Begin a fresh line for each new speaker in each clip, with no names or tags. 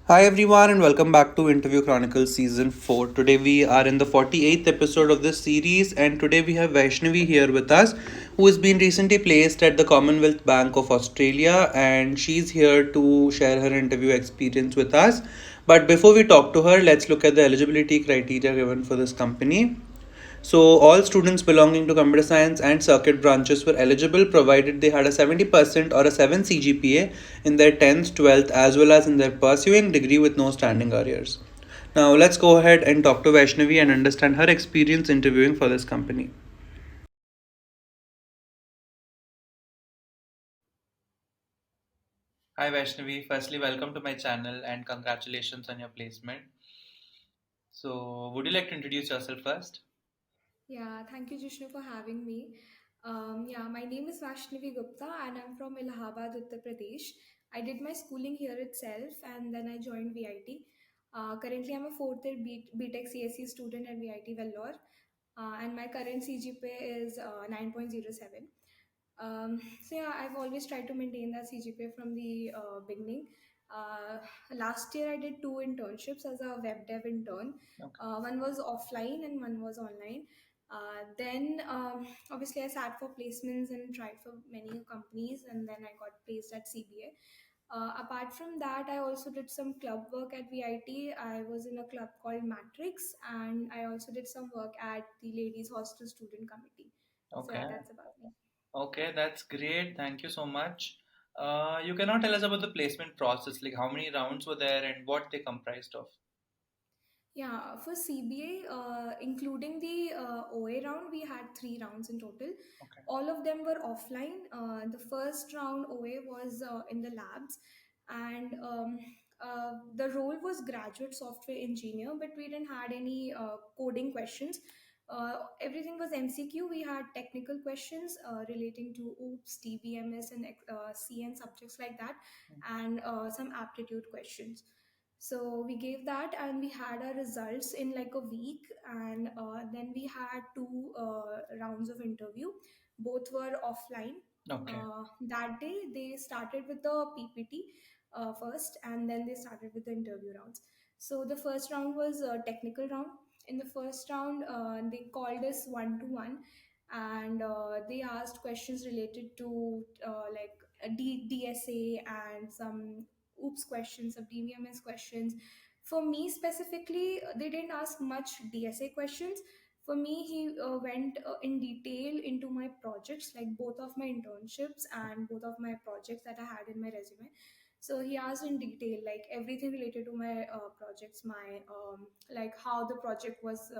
Hi everyone and welcome back to Interview Chronicles Season 4. Today we are in the 48th episode of this series and today we have Vaishnavi here with us who has been recently placed at the Commonwealth Bank of Australia and she's here to share her interview experience with us. But before we talk to her, let's look at the eligibility criteria given for this company. So, all students belonging to computer science and circuit branches were eligible provided they had a 70% or a 7 CGPA in their 10th, 12th, as well as in their pursuing degree with no standing arrears. Now, let's go ahead and talk to Vaishnavi and understand her experience interviewing for this company. Hi Vaishnavi, firstly, welcome to my channel and congratulations on your placement. So, would you like to introduce yourself first?
Yeah, thank you, Jishnu, for having me. My name is Vashnavi Gupta and I'm from Allahabad, Uttar Pradesh. I did my schooling here itself and then I joined VIT. Currently, I'm a fourth year BTech CSE student at VIT Vellore, and my current CGPA is 9.07. I've always tried to maintain that CGPA from the beginning. Uh, Last year, I did two internships as a web dev intern.
Okay.
One was offline and one was online. Then obviously I sat for placements and tried for many companies, and then I got placed at CBA. Apart from that, I also did some club work at VIT. I was in a club called Matrix, and I also did some work at the Ladies Hostel Student Committee. So yeah,
Okay.
that's about me.
Okay, that's great. Thank you so much. You cannot tell us about the placement process, like how many rounds were there and what they comprised of.
Yeah, for CBA, including the OA round, we had three rounds in total.
Okay.
All of them were offline. The first round OA was in the labs, and the role was graduate software engineer, but we didn't had any coding questions. Everything was MCQ. We had technical questions relating to OOPS, DBMS, and CN subjects like that, and some aptitude questions. So we gave that and we had our results in like a week, and then we had two rounds of interview. Both were offline.
Okay.
That day they started with the PPT first, and then they started with the interview rounds. So the first round was a technical round. In the first round, they called us one to one, and they asked questions related to DSA and some OOPS questions, some DVMS questions. For me specifically, they didn't ask much DSA questions. For me, he went in detail into my projects, like both of my internships and both of my projects that I had in my resume. So he asked in detail, like everything related to my projects, my like how the project was,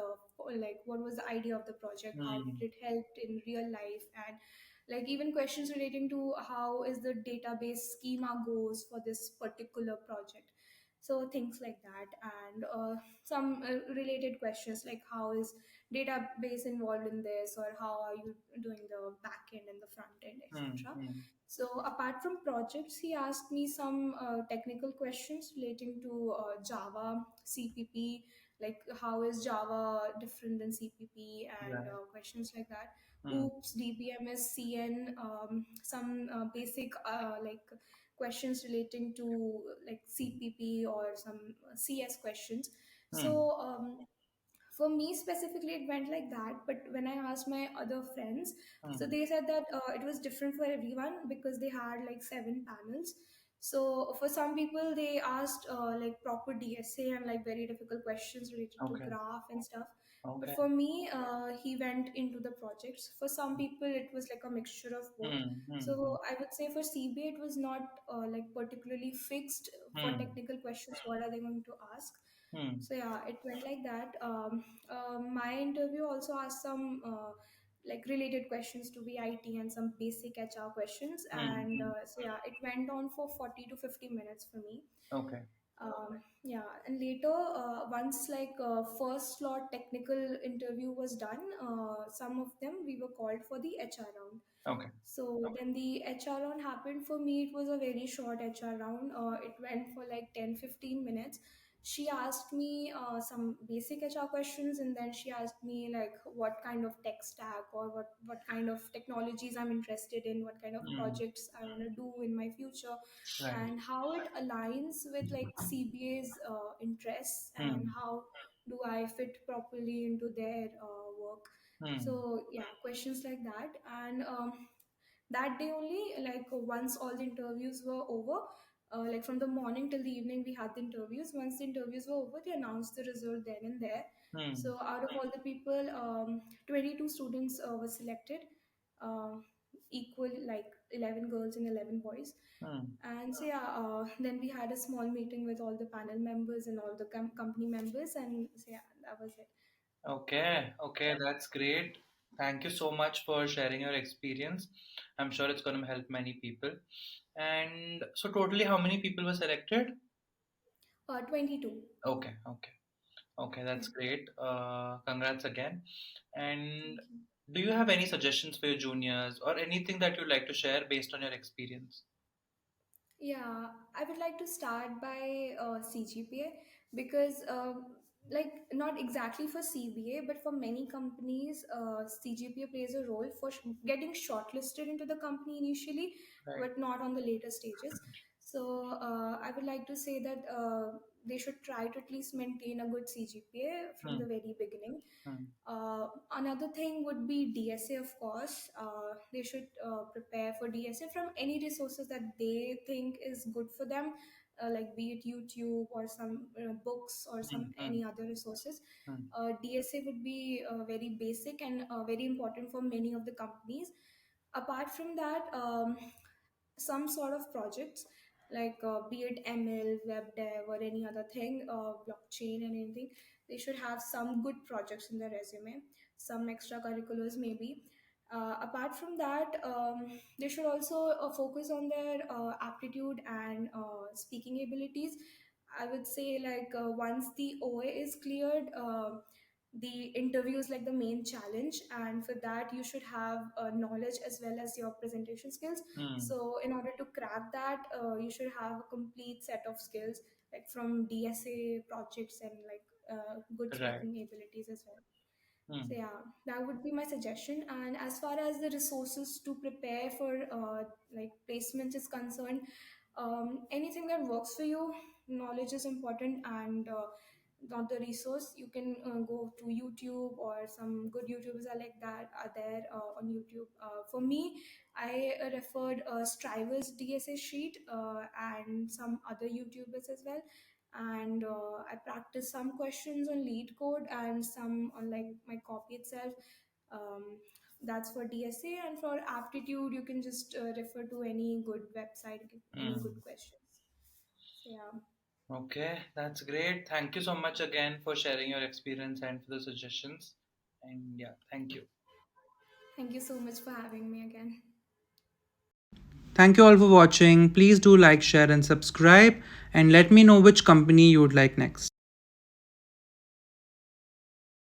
like what was the idea of the project, how
Hmm.
did it help in real life, and like even questions relating to how is the database schema goes for this particular project. So things like that, and some related questions like how is database involved in this, or how are you doing the back end and the front end,
Hmm.
etc.
Hmm.
So apart from projects, he asked me some technical questions relating to Java, CPP, like how is Java different than CPP, and
Right.
questions like that.
Hmm.
OOPS, DBMS, CN, some basic like questions relating to like CPP or some CS questions.
Hmm.
So for me specifically it went like that, but when I asked my other friends, so
Hmm.
they said that it was different for everyone because they had like seven panels. So for some people they asked like proper DSA and like very difficult questions related to
Okay.
graph and stuff. But
Okay.
for me, he went into the projects. For some people it was like a mixture of both.
Hmm. Hmm. Hmm.
So I would say for CBA it was not like particularly fixed for
Hmm.
technical questions what are they going to ask.
Hmm.
So yeah, it went like that. My interview also asked some like related questions to VIT and some basic HR questions,
Hmm.
and
Hmm.
so yeah, it went on for 40 to 50 minutes for me.
Okay.
Yeah, and later, once like first slot technical interview was done, some of them we were called for the HR round.
Okay.
So then the HR round happened. For me, it was a very short HR round. It went for like 10 15 minutes. She asked me some basic HR questions, and then she asked me like what kind of tech stack or what kind of technologies I'm interested in, what kind of
Hmm.
projects I want to do in my future,
Right.
and how it aligns with like CBA's interests, and
Hmm.
how do I fit properly into their work.
Hmm.
So yeah, questions like that. And that day only, like once all the interviews were over, like from the morning till the evening we had the interviews. Once the interviews were over, they announced the result then and there.
Hmm.
So out of all the people, 22 students were selected, uh, equal, like 11 girls and 11 boys.
Hmm.
And so yeah, then we had a small meeting with all the panel members and all the company members, and so yeah, that was it.
Okay, okay, that's great. Thank you so much for sharing your experience. I'm sure it's going to help many people. And so, totally, how many people were selected?
22.
Okay, okay, okay,
Yeah.
that's great. Congrats again. And
Thank you.
do you have any suggestions for your juniors or anything that you'd like to share based on your experience?
Yeah, I would like to start by CGPA, because, like, not exactly for CBA, but for many companies, CGPA plays a role for getting shortlisted into the company initially,
Right.
but not on the later stages. So, I would like to say that they should try to at least maintain a good CGPA from
Hmm.
the very beginning.
Hmm.
Another thing would be DSA, of course. They should prepare for DSA from any resources that they think is good for them, like be it YouTube or some books or
Hmm.
some
Hmm.
any other resources.
Hmm.
DSA would be very basic and very important for many of the companies. Apart from that, some sort of projects, like be it ML, web dev, or any other thing, blockchain and anything, they should have some good projects in their resume, some extracurriculars maybe. Apart from that, they should also focus on their aptitude and speaking abilities. I would say, like, once the OA is cleared, the interview is like the main challenge, and for that you should have knowledge as well as your presentation skills.
Hmm.
So in order to crack that, you should have a complete set of skills, like from DSA projects and like good
Right.
speaking abilities as well. So
Hmm.
yeah, that would be my suggestion. And as far as the resources to prepare for like placements is concerned, anything that works for you, knowledge is important, and not the resource. You can go to YouTube, or some good YouTubers are like that are there on YouTube. For me, I referred Striver's DSA sheet and some other YouTubers as well, and I practiced some questions on lead code and some on like my copy itself. Um, that's for DSA, and for aptitude, you can just refer to any good website, any good
Hmm.
questions. So yeah,
Okay, that's great. Thank you so much again for sharing your experience and for the suggestions. And yeah, thank you.
thank you so much for having me again.
Thank you all for watching. Please do like, share, and subscribe. And let me know which company you would like next.